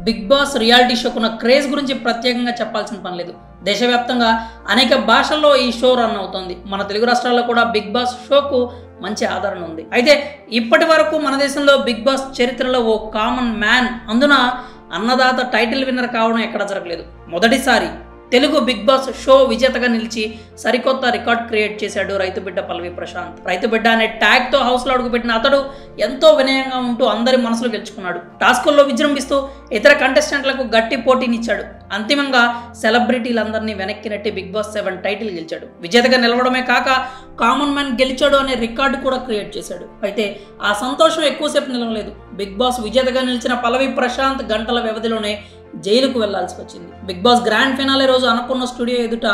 Big boss reality షోకున్న craze గురించి ప్రత్యేకంగా చెప్పాల్సిన పని లేదు. దేశవ్యాప్తంగా అనేక భాషల్లో ఈ షో రన్ అవుతోంది. మన తెలుగు రాష్ట్రాల్లో కూడా బిగ్ బాస్ షోకు మంచి ఆదరణ ఉంది. అయితే ఇప్పటి వరకు మన దేశంలో బిగ్ బాస్ చరిత్రలో ఓ కామన్ మ్యాన్, అందున అన్నదాత టైటిల్ విన్నర్ కావడం ఎక్కడ జరగలేదు. మొదటిసారి తెలుగు బిగ్ బాస్ షో విజేతగా నిలిచి సరికొత్త రికార్డ్ క్రియేట్ చేశాడు రైతు బిడ్డ పల్లవి ప్రశాంత్. రైతు బిడ్డ అనే ట్యాగ్తో హౌస్లో అడుగుపెట్టిన అతడు ఎంతో వినయంగా ఉంటూ అందరి మనసులు గెలుచుకున్నాడు. టాస్కుల్లో విజృంభిస్తూ ఇతర కంటెస్టెంట్లకు గట్టి పోటీనిచ్చాడు. అంతిమంగా సెలబ్రిటీలందరినీ వెనక్కి నెట్టి బిగ్ బాస్ 7 టైటిల్ గెలిచాడు. విజేతగా నిలవడమే కాక కామన్ మ్యాన్ గెలిచాడు అనే రికార్డు కూడా క్రియేట్ చేశాడు. అయితే ఆ సంతోషం ఎక్కువసేపు నిలవలేదు. బిగ్ బాస్ విజేతగా నిలిచిన పల్లవి ప్రశాంత్ గంటల వ్యవధిలోనే జైలుకు వెళ్లాల్సి వచ్చింది. బిగ్ బాస్ గ్రాండ్ ఫినాలే రోజు అనుకున్న స్టూడియో ఎదుట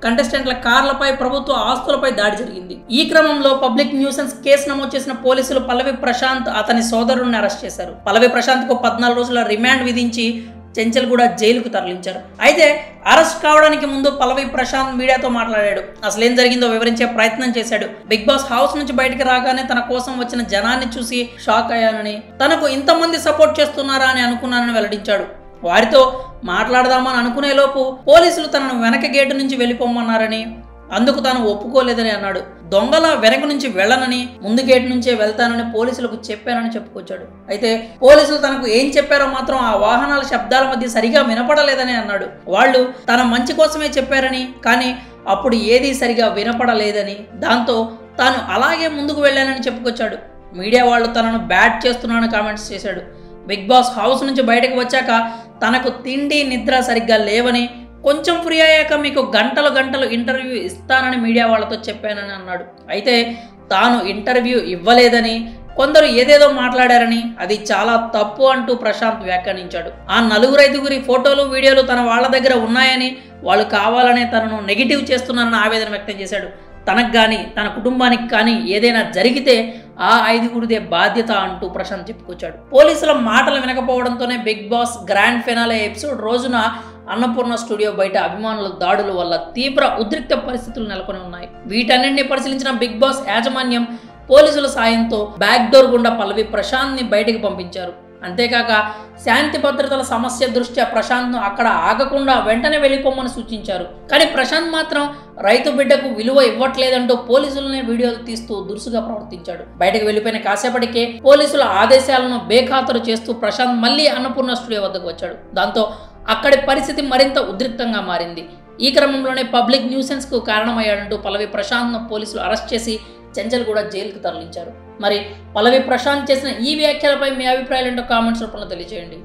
కంటెస్టెంట్ల కార్లపై, ప్రభుత్వ ఆస్తులపై దాడి జరిగింది. ఈ క్రమంలో పబ్లిక్ న్యూసెన్స్ కేసు నమోదు చేసిన పోలీసులు పల్లవి ప్రశాంత్ అతని సోదరుడిని అరెస్ట్ చేశారు. పల్లవి ప్రశాంత్ కు 14 రోజుల రిమాండ్ విధించి చెంచల్గూడ జైలుకు తరలించారు. అయితే అరెస్ట్ కావడానికి ముందు పల్లవి ప్రశాంత్ మీడియాతో మాట్లాడాడు. అసలు ఏం జరిగిందో వివరించే ప్రయత్నం చేశాడు. బిగ్ బాస్ హౌస్ నుంచి బయటకు రాగానే తన కోసం వచ్చిన జనాన్ని చూసి షాక్ అయ్యానని, తనకు ఇంతమంది సపోర్ట్ చేస్తున్నారా అని అనుకున్నానని వెల్లడించాడు. వారితో మాట్లాడదామని అనుకునే లోపు పోలీసులు తనను వెనక గేటు నుంచి వెళ్ళిపోమన్నారని, అందుకు తాను ఒప్పుకోలేదని అన్నాడు. దొంగల వెనక నుంచి వెళ్ళనని, ముందు గేటు నుంచే వెళ్తానని పోలీసులకు చెప్పానని చెప్పుకొచ్చాడు. అయితే పోలీసులు తనకు ఏం చెప్పారో మాత్రం ఆ వాహనాల శబ్దాల మధ్య సరిగా వినపడలేదని అన్నాడు. వాళ్ళు తన మంచి కోసమే చెప్పారని, కానీ అప్పుడు ఏదీ సరిగా వినపడలేదని, దాంతో తాను అలాగే ముందుకు వెళ్ళానని చెప్పుకొచ్చాడు. మీడియా వాళ్ళు తనను బ్యాడ్ చేస్తున్నానని కామెంట్స్ చేశాడు. బిగ్ బాస్ హౌస్ నుంచి బయటకు వచ్చాక తనకు తిండి నిద్ర సరిగ్గా లేవని, కొంచెం ఫ్రీ అయ్యాక మీకు గంటలు గంటలు ఇంటర్వ్యూ ఇస్తానని మీడియా వాళ్ళతో చెప్పానని అన్నాడు. అయితే తాను ఇంటర్వ్యూ ఇవ్వలేదని, కొందరు ఏదేదో మాట్లాడారని, అది చాలా తప్పు అంటూ ప్రశాంత్ వ్యాఖ్యానించాడు. ఆ 4-5 ఫోటోలు, వీడియోలు తన వాళ్ళ దగ్గర ఉన్నాయని, వాళ్ళు కావాలనే తనను నెగిటివ్ చేస్తున్నారని ఆవేదన వ్యక్తం చేశాడు. తనకు కానీ తన కుటుంబానికి కానీ ఏదైనా జరిగితే ఆ 5 బాధ్యత అంటూ ప్రశాంత్ చెప్పుకొచ్చాడు. పోలీసుల మాటలు వినకపోవడంతోనే Big Boss grand finale episode రోజున అన్నపూర్ణ స్టూడియో బయట అభిమానుల దాడుల వల్ల తీవ్ర ఉద్రిక్త పరిస్థితులు నెలకొని ఉన్నాయి. వీటన్నింటినీ పరిశీలించిన బిగ్ బాస్ యాజమాన్యం పోలీసుల సాయంతో బ్యాక్ డోర్ గుండా పల్లవి ప్రశాంత్ని బయటికి పంపించారు. అంతేకాక శాంతి భద్రతల సమస్య దృష్ట్యా ప్రశాంత్ను అక్కడ ఆగకుండా వెంటనే వెళ్ళిపోమని సూచించారు. కానీ ప్రశాంత్ మాత్రం రైతు బిడ్డకు విలువ ఇవ్వట్లేదంటూ పోలీసులనే వీడియోలు తీస్తూ దురుసుగా ప్రవర్తించాడు. బయటకు వెళ్ళిపోయిన కాసేపటికే పోలీసుల ఆదేశాలను బేఖాతరు చేస్తూ ప్రశాంత్ మళ్ళీ అన్నపూర్ణ స్టూడియో వద్దకు వచ్చాడు. దాంతో అక్కడి పరిస్థితి మరింత ఉద్రిక్తంగా మారింది. ఈ క్రమంలోనే పబ్లిక్ న్యూసెన్స్ కు కారణమయ్యాడంటూ పల్లవి ప్రశాంత్ను పోలీసులు అరెస్ట్ చేసి చెంచల్గూడ జైలుకు తరలించారు. మరి పల్లవి ప్రశాంత్ చేసిన ఈ వ్యాఖ్యలపై మీ అభిప్రాయాలు ఏంటో కామెంట్స్ రూపంలో తెలియజేయండి.